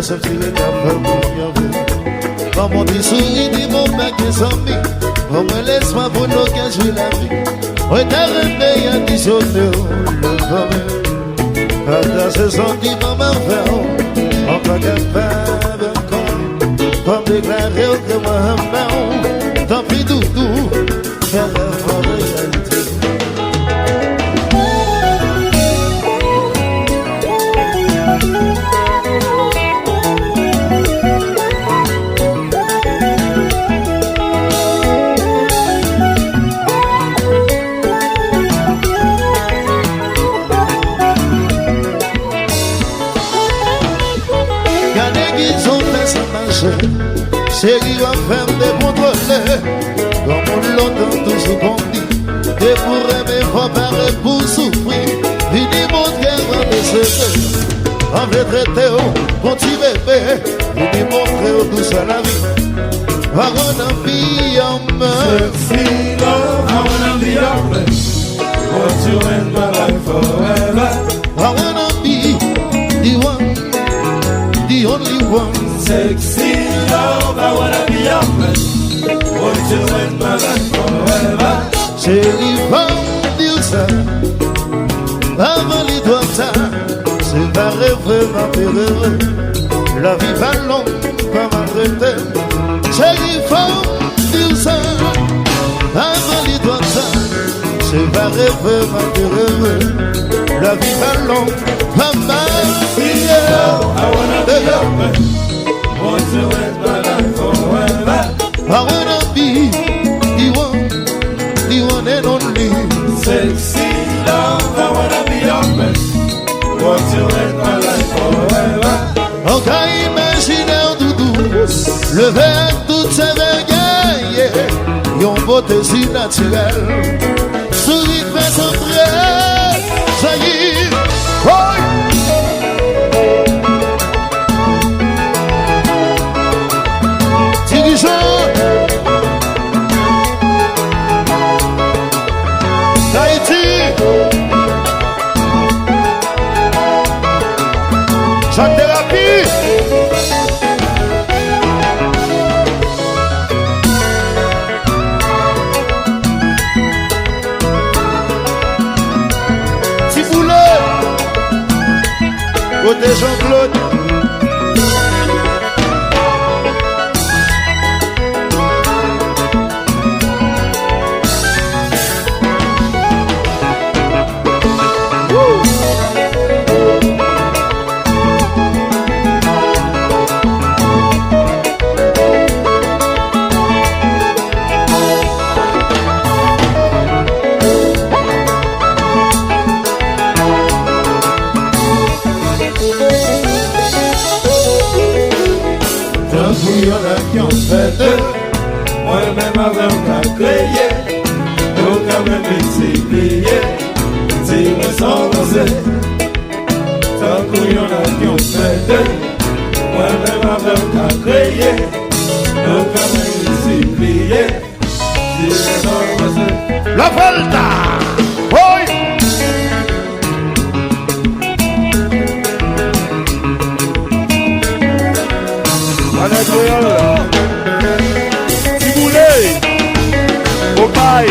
ce petit regard maman dit souris, dit mon mec est zombie. Maman laisse-moi pour nous qu'elle joue la vie. Ouais, t'as rêvé, y'a dit sonner le fameux. Quand ce son dit maman fait, on va capable encore. Comme déclarer que moi un tant pis doudou, faire la réalité. Chérie va faire des contrôles. Comme on l'entend toujours qu'on dit. Et pour aimer, faut parler pour souffrir. Vini mon cœur va décéder. On veut traiter au petit bébé. Vini montrer au douce à la vie. I wanna be your man. Sexy love, I wanna be your man. Want you in my life forever. I wanna be the one, the only one. Sexy love, I wanna be your man. Want you in my life forever. Chérie, femme Dieu avant les doigts c'est pas rêver, ma pérenne. La vie va longue comme un traité. Chérie, femme Dieu avant les doigts c'est pas rêver, ma pérenne. La vie va longue comme un traité. I wanna be your man. Want you in my life forever. I wanna be the one and only. Sexy love, I wanna be your man. Want you in my life forever. On va imaginer un doudou, le verre toutes ses vergailles, yon beauté si naturelle, souris fait son trait, ça y est, Chaque thérapie. Si vous voulez, côté Jean-Claude. Moi-même avec un créé, nous quand même multiplié, si me sens rosé, tant qu'il y en a qui ont fait, moi-même avec un créé, nous quand même multiplié, si me sens rosé. La Volta! Oui! Si vous voulez, au bail.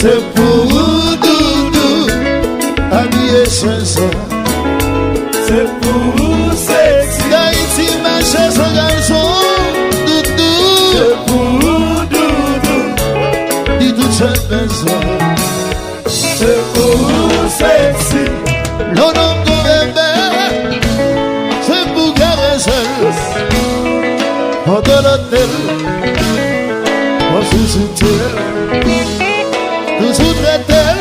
c'est pour doudou, habillé chanson. C'est pour sexy. D'Haïti, ma chère, son garçon, doudou. C'est pour doudou. Dis toute cette maison. C'est pour sexy. L'on homme qu'on bébé, c'est pour caresser. Pendant l'hôtel, on se soutient. Nous sous-traitons,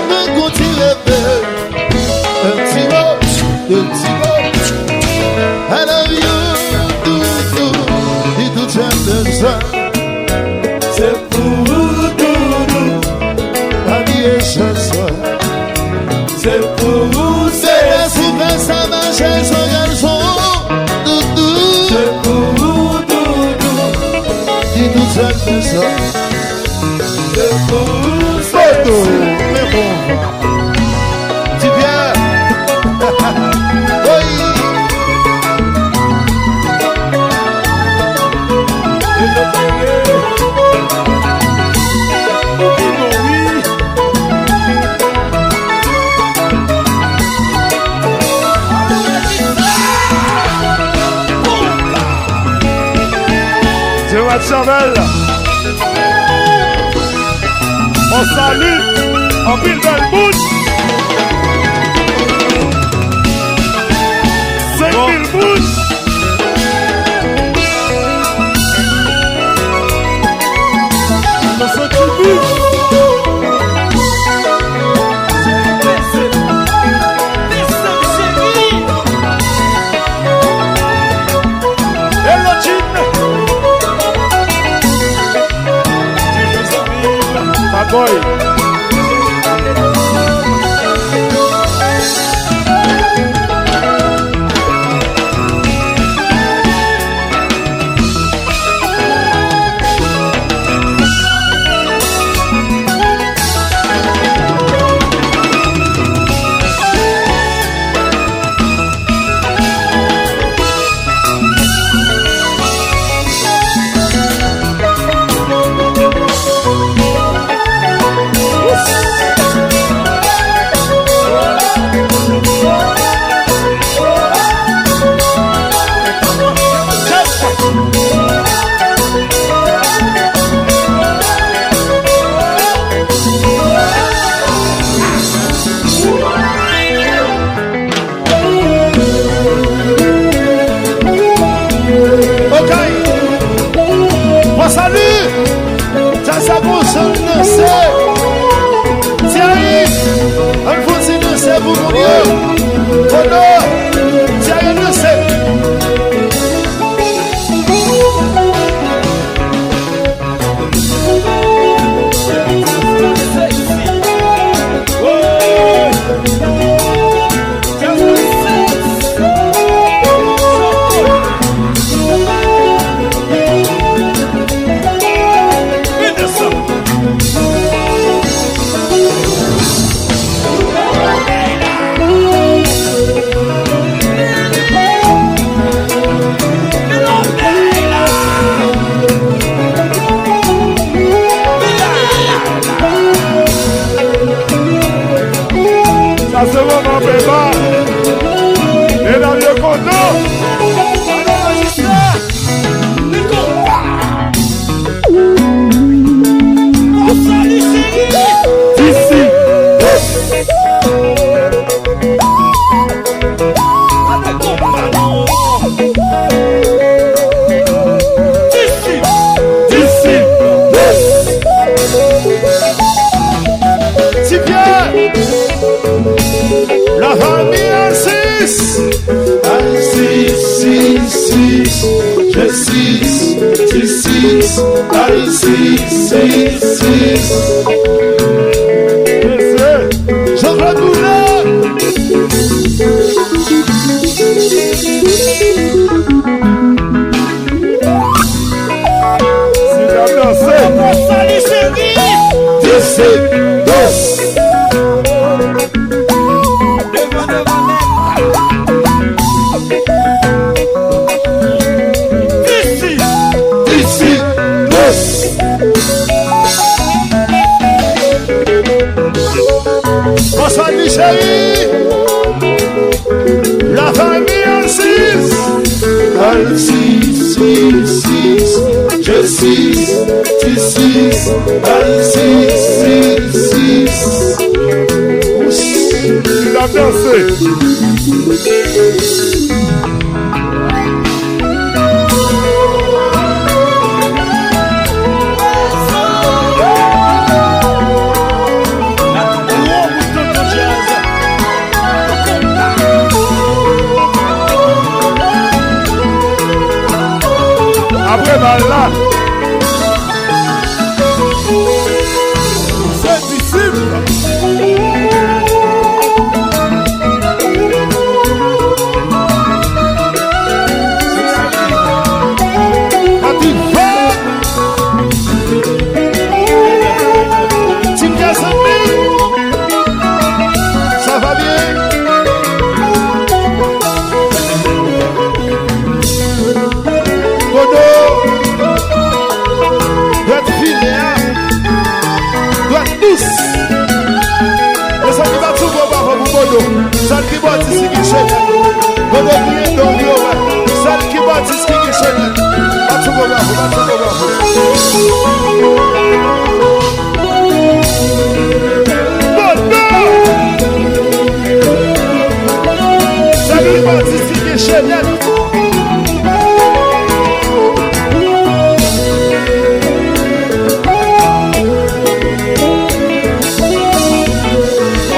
nous continuons. Un petit mot. I love you, dis tout ça. C'est pour doudou. Habillé chanson. C'est pour C'est sexy. la souffrance à marcher son garçon. Doudou, C'est pour doudou. dis tout ça. C'est pour Photo, sexy. mais bon. Dis bien. Oui. Et le bébé. Oui, bon, oui. C'est Matchavel. On salue en ville d'Albout. 5000 bouches. Le son qui bouge. Hello, Chin. Bad boy. Jean-Claude Moulin. On salue chérie. La famille Alcis. Alcis, je suis, tu suis, Alcis, Il a dansé. Après là, c'est disciple. Quand tu vas, tu me casses ça va bien. Sal ki bati si ki chene Bodo kriye don yo we Sal ki bati si ki chene Batu go bafo, batu go bafo Bodo Sal ki bati si ki chene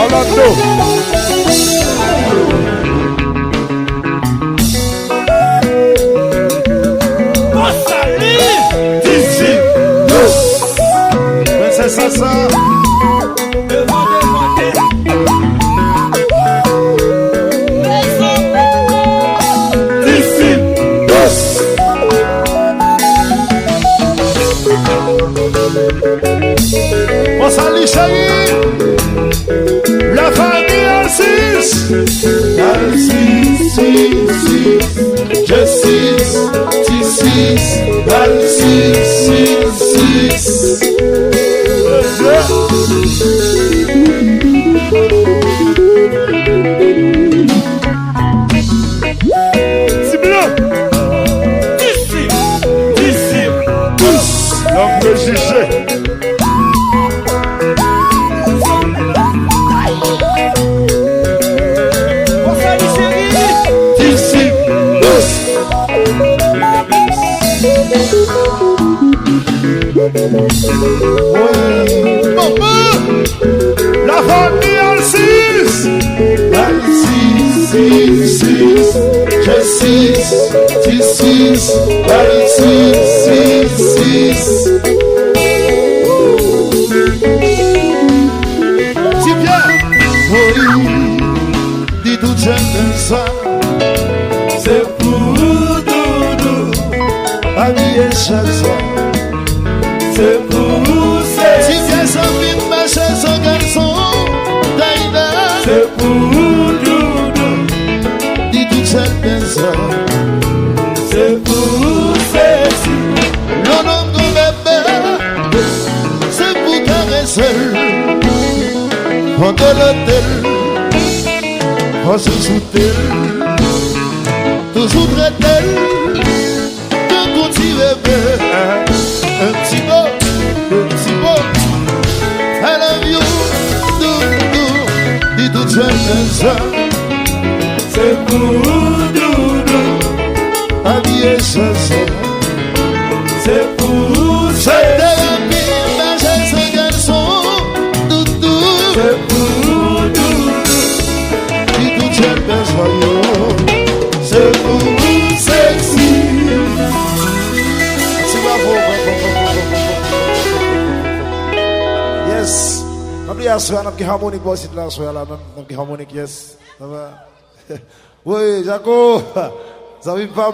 Orlando ça. On salue chérie. La famille Alcis. Alcis, je suis, tu suis, Alcis, c'est blanc. Disciple. L'homme de jugé. La famille Alcis. Alcis, je suis, tu suis, Alcis, si bien, oui, dis tout j'aime ça. C'est pour doudou, habillé chaque soir. C'est pour si bien ça vit ma chaise son garçon Daïda. C'est pour doudou, dis tout j'aime ça. C'est pour ceci. Non, non, non, bébé. C'est pour caresser. On de l'hôtel. On se soutient. Toujours très belle. De petit bébé. Un petit mot, I love you, dis tout j'aime ça. C'est pour doudou, habillé chassé. C'est pour cette thérapie, ma chaise garçon, doudou. C'est pour doudou, dis tout j'aime ça. C'est pour sexy. C'est pas beau. Yes. Comme hier soir, on a un harmonique aussi là soir là, même un harmonique yes. Oui, Jaco. Ça va pas,